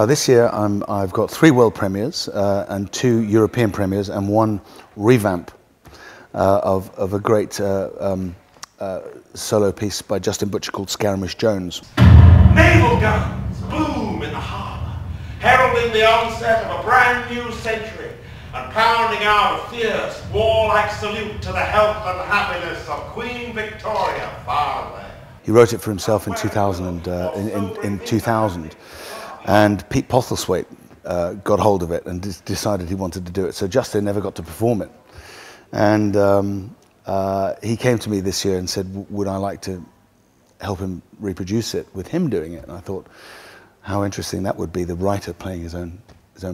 This year I've got 3 world premieres and 2 European premieres and 1 revamp of a great solo piece by Justin Butcher called Scaramouche Jones. Naval guns boom in the harbour, heralding the onset of a brand new century and pounding out a fierce, warlike salute to the health and happiness of Queen Victoria far away. He wrote it for himself in 2000, and Pete Postlethwaite got hold of it and decided he wanted to do it. So Justin never got to perform it. And he came to me this year and said, would I like to help him reproduce it with him doing it? And I thought, how interesting that would be, the writer playing his own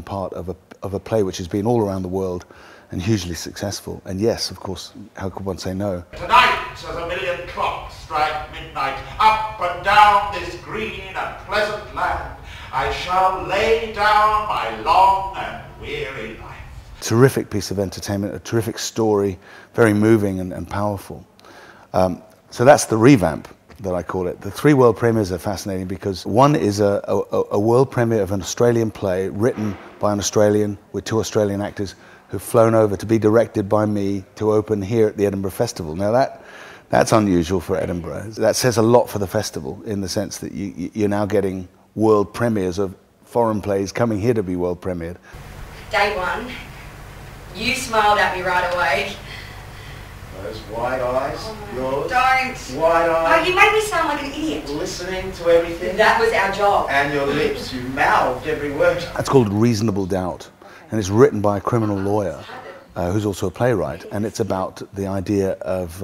part of a play which has been all around the world and hugely successful. And yes, of course, how could one say no? Tonight, as a million clocks strike midnight, up and down this green and pleasant land, I shall lay down my long and weary life. Terrific piece of entertainment, a terrific story, very moving and powerful. So that's the revamp that I call it. The 3 world premieres are fascinating because one is a world premiere of an Australian play written by an Australian with 2 Australian actors who've flown over to be directed by me to open here at the Edinburgh Festival. Now that's unusual for Edinburgh. That says a lot for the festival in the sense that you're now getting world premieres of foreign plays coming here to be world premiered. Day 1, you smiled at me right away. Those wide eyes, yours. Don't. Wide eyes. Oh, you made me sound like an idiot. Listening to everything. That was our job. And your lips, you mouthed every word. That's called Reasonable Doubt, and it's written by a criminal lawyer who's also a playwright, and it's about the idea of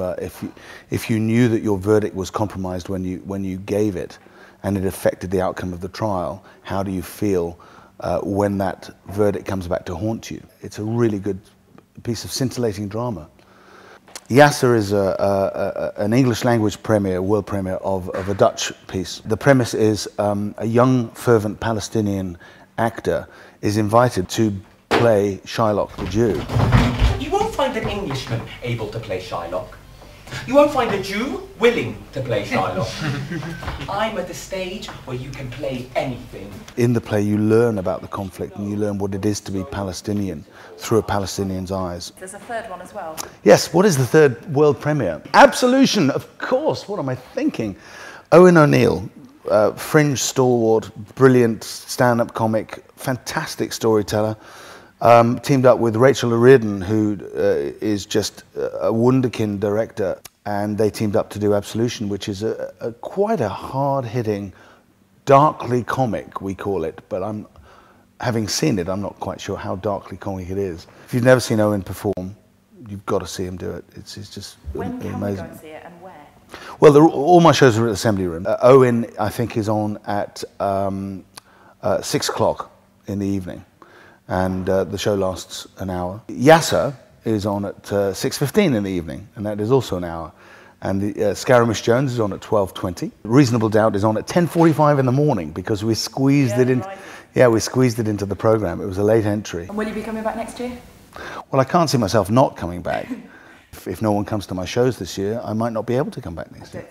if you knew that your verdict was compromised when you gave it, and it affected the outcome of the trial, how do you feel when that verdict comes back to haunt you? It's a really good piece of scintillating drama. Yasser is an English language premiere, world premiere of a Dutch piece. The premise is a young, fervent Palestinian actor is invited to play Shylock the Jew. You won't find an Englishman able to play Shylock. You won't find a Jew willing to play Shylock. I'm at the stage where you can play anything. In the play you learn about the conflict and you learn what it is to be Palestinian through a Palestinian's eyes. There's a 3rd one as well. Yes, what is the 3rd world premiere? Absolution, of course, what am I thinking? Owen O'Neill, fringe stalwart, brilliant stand-up comic, fantastic storyteller. Teamed up with Rachel O'Riordan, who is just a wunderkind director, and they teamed up to do Absolution, which is quite a hard-hitting, darkly comic, we call it, but having seen it, I'm not quite sure how darkly comic it is. If you've never seen Owen perform, you've got to see him do it. It's just when amazing. Can we go and see it, and where? Well, all my shows are at the Assembly Room. Owen, I think, is on at 6 o'clock in the evening. And the show lasts an hour. Yasser is on at 6:15 in the evening, and that is also an hour. And the Scaramouche Jones is on at 12:20. Reasonable Doubt is on at 10:45 in the morning because we squeezed it in. Yeah, we squeezed it into the program. It was a late entry. And will you be coming back next year? Well, I can't see myself not coming back. If no one comes to my shows this year, I might not be able to come back next year.